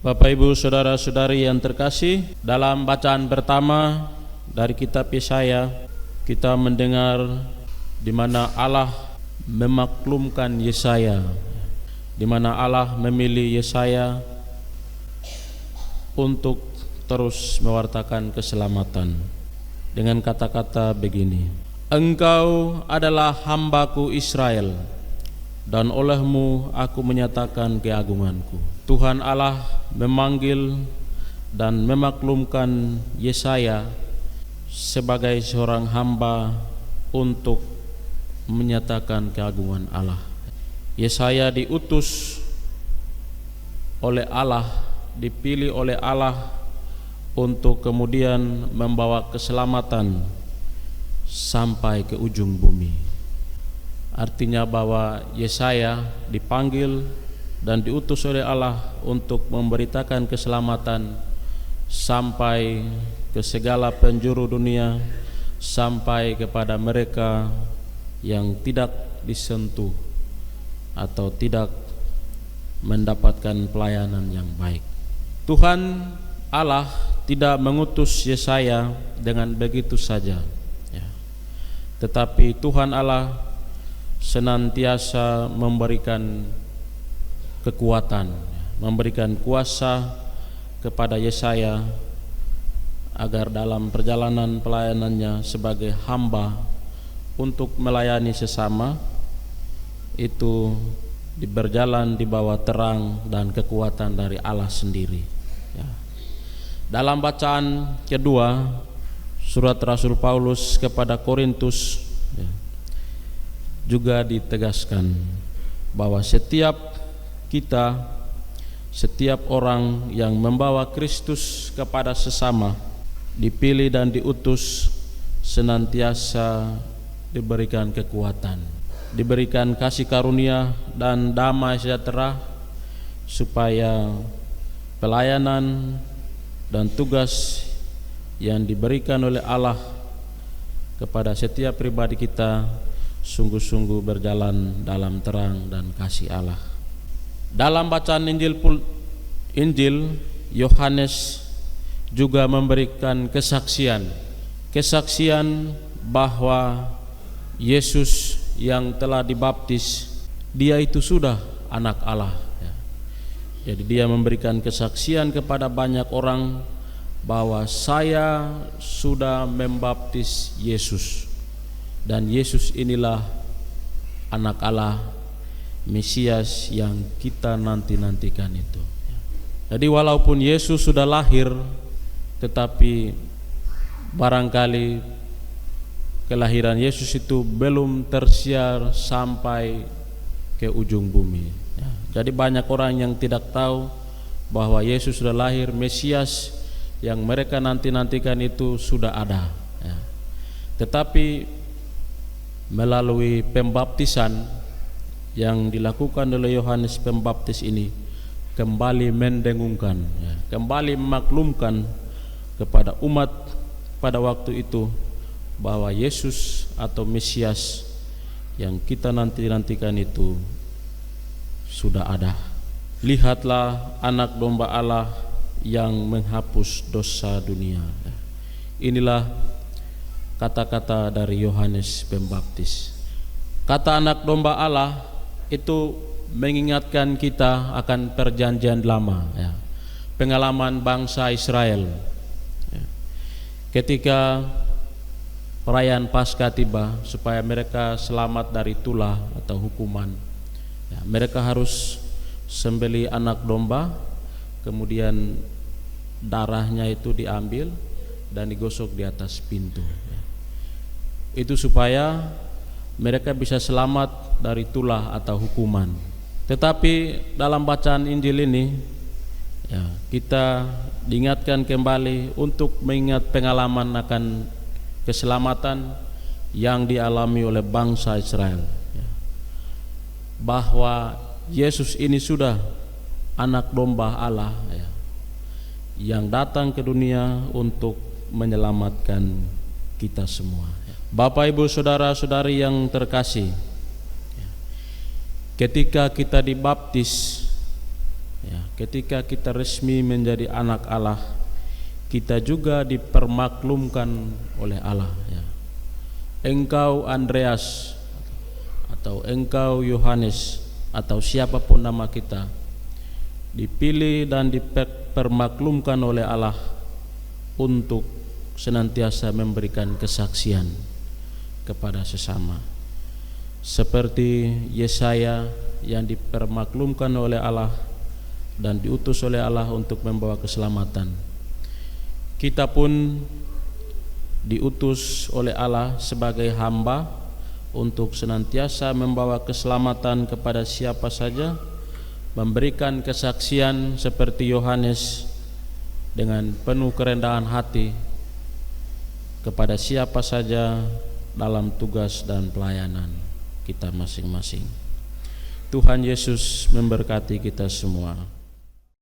Bapak Ibu Saudara-saudari yang terkasih, dalam bacaan pertama dari kitab Yesaya kita mendengar di mana Allah memaklumkan Yesaya, di mana Allah memilih Yesaya untuk terus mewartakan keselamatan dengan kata-kata begini: Engkau adalah hambaku Israel, dan olehmu aku menyatakan keagunganku. Tuhan Allah memanggil dan memaklumkan Yesaya sebagai seorang hamba untuk menyatakan keagungan Allah. Yesaya diutus oleh Allah, dipilih oleh Allah untuk kemudian membawa keselamatan sampai ke ujung bumi. Artinya bahwa Yesaya dipanggil dan diutus oleh Allah untuk memberitakan keselamatan sampai ke segala penjuru dunia, sampai kepada mereka yang tidak disentuh atau tidak mendapatkan pelayanan yang baik. Tuhan Allah tidak mengutus Yesaya dengan begitu saja, tetapi Tuhan Allah senantiasa memberikan kekuatan, memberikan kuasa kepada Yesaya agar dalam perjalanan pelayanannya sebagai hamba untuk melayani sesama itu berjalan di bawah terang dan kekuatan dari Allah sendiri. Dalam bacaan kedua surat Rasul Paulus kepada Korintus juga ditegaskan bahwa setiap orang yang membawa Kristus kepada sesama, dipilih dan diutus, senantiasa diberikan kekuatan, diberikan kasih karunia dan damai sejahtera, supaya pelayanan dan tugas yang diberikan oleh Allah kepada setiap pribadi kita sungguh-sungguh berjalan dalam terang dan kasih Allah. Dalam bacaan Injil, Yohanes juga memberikan kesaksian bahwa Yesus yang telah dibaptis, dia itu sudah anak Allah. Jadi dia memberikan kesaksian kepada banyak orang bahwa saya sudah membaptis Yesus, dan Yesus inilah anak Allah, Mesias yang kita nanti-nantikan itu. Jadi walaupun Yesus sudah lahir, tetapi barangkali kelahiran Yesus itu belum tersiar sampai ke ujung bumi. Jadi banyak orang yang tidak tahu bahwa Yesus sudah lahir, Mesias yang mereka nanti-nantikan itu sudah ada. Tetapi melalui pembaptisan yang dilakukan oleh Yohanes Pembaptis ini kembali mendengungkan, kembali memaklumkan kepada umat pada waktu itu bahwa Yesus atau Mesias yang kita nanti-nantikan itu sudah ada. Lihatlah anak domba Allah yang menghapus dosa dunia. Inilah kata-kata dari Yohanes Pembaptis. Kata anak domba Allah itu mengingatkan kita akan perjanjian lama, pengalaman bangsa Israel ketika perayaan Paskah tiba, supaya mereka selamat dari tulah atau hukuman. Mereka harus sembelih anak domba, kemudian darahnya itu diambil dan digosok di atas pintu. Itu supaya mereka bisa selamat dari tulah atau hukuman. Tetapi dalam bacaan Injil ini kita diingatkan kembali untuk mengingat pengalaman akan keselamatan yang dialami oleh bangsa Israel, bahwa Yesus ini sudah anak domba Allah yang datang ke dunia untuk menyelamatkan kita semua. Bapak Ibu Saudara-saudari yang terkasih, ketika kita dibaptis, Ya, ketika kita resmi menjadi anak Allah, kita juga dipermaklumkan oleh Allah. Ya. Engkau Andreas atau engkau Yohanes atau siapapun nama kita, dipilih dan dipermaklumkan oleh Allah untuk senantiasa memberikan kesaksian kepada sesama. Seperti Yesaya yang dipermaklumkan oleh Allah dan diutus oleh Allah untuk membawa keselamatan, kita pun diutus oleh Allah sebagai hamba untuk senantiasa membawa keselamatan kepada siapa saja, memberikan kesaksian seperti Yohanes dengan penuh kerendahan hati kepada siapa saja dalam tugas dan pelayanan kita masing-masing. Tuhan Yesus memberkati kita semua.